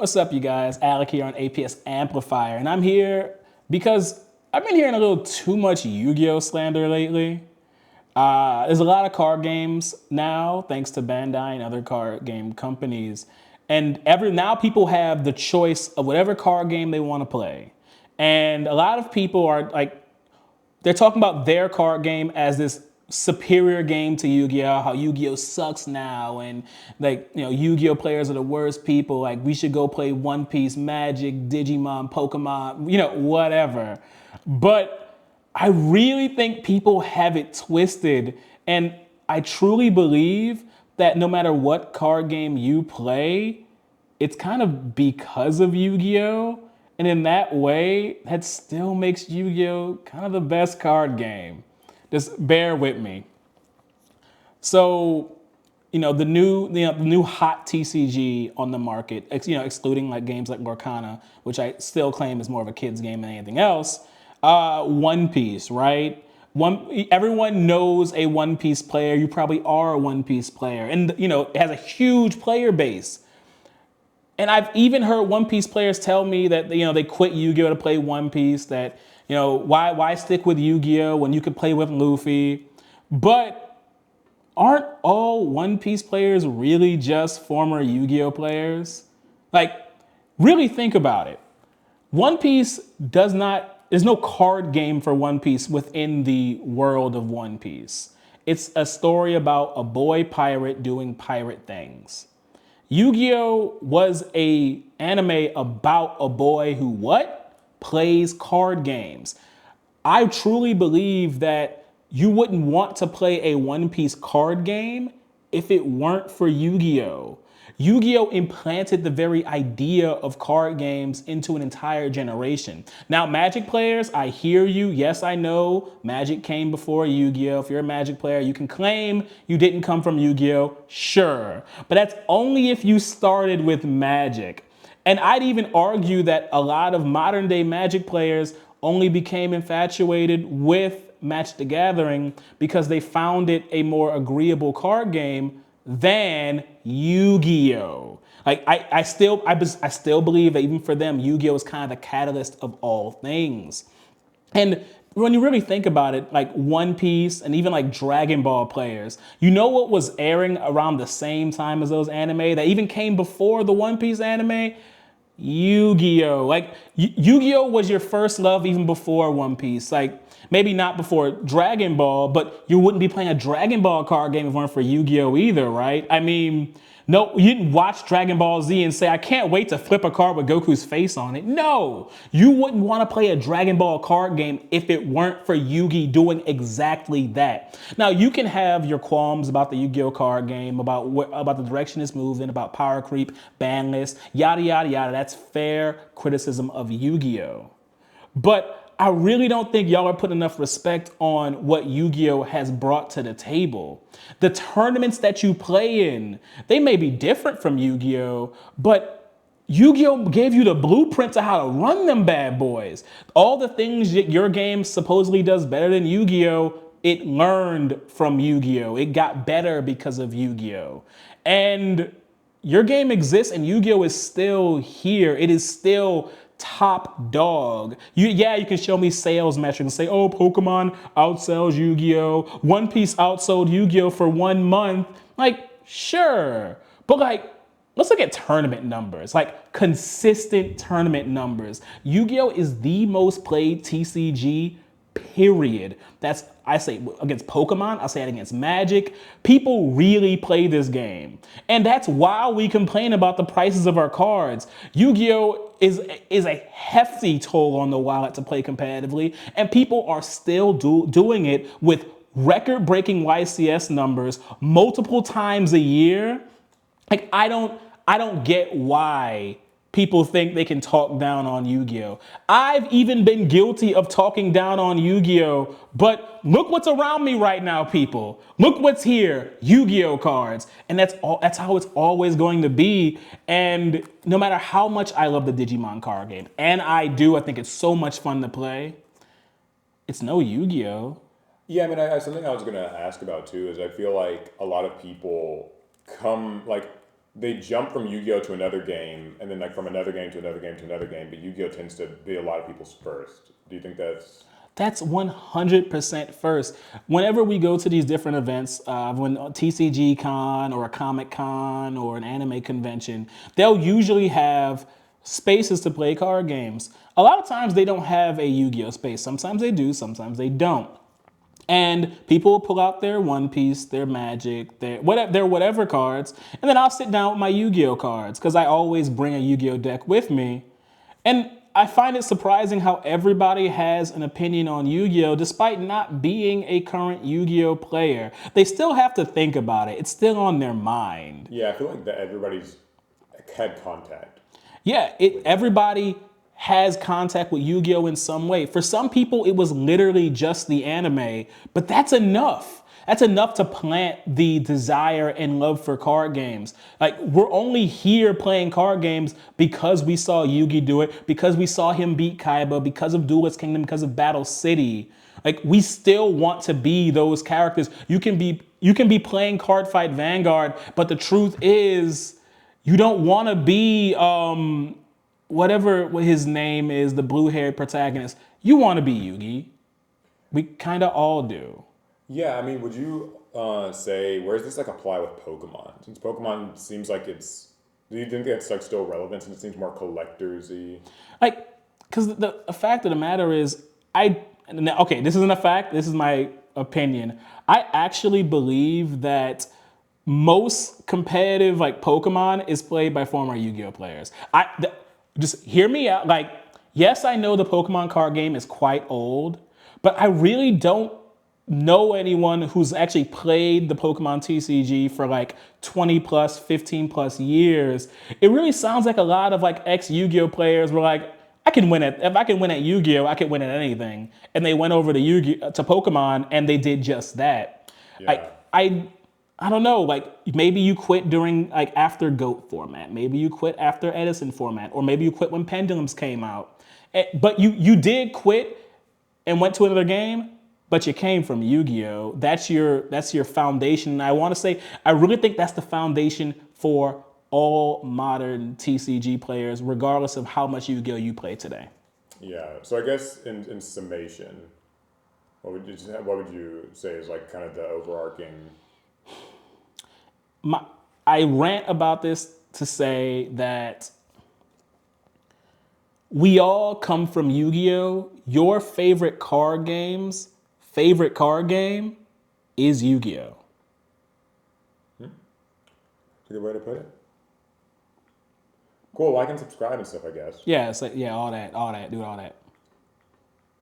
What's up, you guys? Alec here on APS Amplifier, and I'm here because I've been hearing a little too much Yu-Gi-Oh slander lately. There's a lot of card games now, thanks to Bandai and other card game companies, and now people have the choice of whatever card game they want to play. And a lot of people are like, they're talking about their card game as this superior game to Yu-Gi-Oh, how Yu-Gi-Oh sucks now, and like, Yu-Gi-Oh players are the worst people, like we should go play One Piece, Magic, Digimon, Pokemon, whatever. But I really think people have it twisted, and I truly believe that no matter what card game you play, it's kind of because of Yu-Gi-Oh! And in that way, that still makes Yu-Gi-Oh! Kind of the best card game. Just bear with me. So, the new hot TCG on the market, excluding like games like Lorcana, which I still claim is more of a kid's game than anything else. One Piece, right? Everyone knows a One Piece player. You probably are a One Piece player, and it has a huge player base. And I've even heard One Piece players tell me that they quit Yu-Gi-Oh to play One Piece. That why stick with Yu-Gi-Oh when you could play with Luffy? But aren't all One Piece players really just former Yu-Gi-Oh players? Like, really think about it. One Piece does not. There's no card game for One Piece within the world of One Piece. It's a story about a boy pirate doing pirate things. Yu-Gi-Oh was a anime about a boy who what? Plays card games. I truly believe that you wouldn't want to play a One Piece card game if it weren't for Yu-Gi-Oh! Yu-Gi-Oh implanted the very idea of card games into an entire generation. Now, Magic players, I hear you. Yes, I know Magic came before Yu-Gi-Oh! If you're a Magic player, you can claim you didn't come from Yu-Gi-Oh! Sure. But that's only if you started with Magic. And I'd even argue that a lot of modern day Magic players only became infatuated with Magic the Gathering because they found it a more agreeable card game than Yu-Gi-Oh. Like I still believe that even for them, Yu-Gi-Oh is kind of the catalyst of all things. And when you really think about it, like One Piece and even like Dragon Ball players, what was airing around the same time as those anime that even came before the One Piece anime? Yu-Gi-Oh! Like Yu-Gi-Oh was your first love even before One Piece. Like maybe not before Dragon Ball, but you wouldn't be playing a Dragon Ball card game if it weren't for Yu-Gi-Oh either, right? I mean, no, you didn't watch Dragon Ball Z and say, I can't wait to flip a card with Goku's face on it. No, you wouldn't want to play a Dragon Ball card game if it weren't for Yu-Gi doing exactly that. Now, you can have your qualms about the Yu-Gi-Oh card game, about the direction it's moved in, about power creep, ban list, yada, yada, yada. That's fair criticism of Yu-Gi-Oh. But I really don't think y'all are putting enough respect on what Yu-Gi-Oh has brought to the table. The tournaments that you play in, they may be different from Yu-Gi-Oh, but Yu-Gi-Oh gave you the blueprint to how to run them bad boys. All the things that your game supposedly does better than Yu-Gi-Oh, it learned from Yu-Gi-Oh. It got better because of Yu-Gi-Oh. And your game exists and Yu-Gi-Oh is still here. It is still top dog. You can show me sales metrics and say, oh, Pokemon outsells Yu-Gi-Oh! One Piece outsold Yu-Gi-Oh! For 1 month. Like, sure. But like, let's look at tournament numbers, like consistent tournament numbers. Yu-Gi-Oh! Is the most played TCG, period. That's, I say against Pokemon, I say it against Magic. People really play this game. And that's why we complain about the prices of our cards. Yu-Gi-Oh! is a hefty toll on the wallet to play competitively, and people are still doing it with record-breaking YCS numbers multiple times a year. Like, I don't get why people think they can talk down on Yu-Gi-Oh. I've even been guilty of talking down on Yu-Gi-Oh, but look what's around me right now, people. Look what's here, Yu-Gi-Oh cards. And that's how it's always going to be. And no matter how much I love the Digimon card game, and I think it's so much fun to play, it's no Yu-Gi-Oh. Yeah, I mean, something I was going to ask about too is I feel like a lot of people come, like, they jump from Yu-Gi-Oh to another game, and then like from another game to another game to another game. But Yu-Gi-Oh tends to be a lot of people's first. Do you think that's That's 100% first. Whenever we go to these different events, when TCG Con or a Comic Con or an anime convention, they'll usually have spaces to play card games. A lot of times they don't have a Yu-Gi-Oh space. Sometimes they do, sometimes they don't. And people will pull out their One Piece, their Magic, their whatever cards, and then I'll sit down with my Yu-Gi-Oh cards because I always bring a Yu-Gi-Oh deck with me. And I find it surprising how everybody has an opinion on Yu-Gi-Oh despite not being a current Yu-Gi-Oh player. They still have to think about it. It's still on their mind. yeah? I feel like that everybody's had contact. Yeah, everybody has contact with Yu-Gi-Oh in some way. For some people, it was literally just the anime, but that's enough. That's enough to plant the desire and love for card games. Like, we're only here playing card games because we saw Yugi do it, because we saw him beat Kaiba, because of Duelist Kingdom, because of Battle City. Like, we still want to be those characters. You can be playing Card Fight Vanguard, but the truth is, you don't want to be whatever his name is, the blue-haired protagonist. You want to be Yugi. We kind of all do. Yeah, I mean, would you say where does this like apply with Pokemon? Since Pokemon seems like it's, do you think it's like still relevant since it seems more collectors-y? Like, because the fact of the matter is, okay, this isn't a fact, this is my opinion. I actually believe that most competitive like Pokemon is played by former Yu-Gi-Oh players. Just hear me out. Like, yes, I know the Pokemon card game is quite old, but I really don't know anyone who's actually played the Pokemon TCG for like 20 plus, 15 plus years. It really sounds like a lot of like ex Yu-Gi-Oh players were like, if I can win at Yu-Gi-Oh, I can win at anything. And they went over to Pokemon and they did just that. Yeah. I I I don't know, like maybe you quit during like after GOAT format, maybe you quit after Edison format, or maybe you quit when Pendulums came out. But you did quit and went to another game, but you came from Yu-Gi-Oh. That's your foundation. And I want to say I really think that's the foundation for all modern TCG players, regardless of how much Yu-Gi-Oh you play today. Yeah. So I guess in summation, what would you say is like kind of the overarching? My, I rant about this to say that we all come from Yu-Gi-Oh. Your favorite card game is Yu-Gi-Oh. That's a good way to put it. Cool. Like and subscribe and stuff, I guess. Yeah, so, yeah, all that, do all that.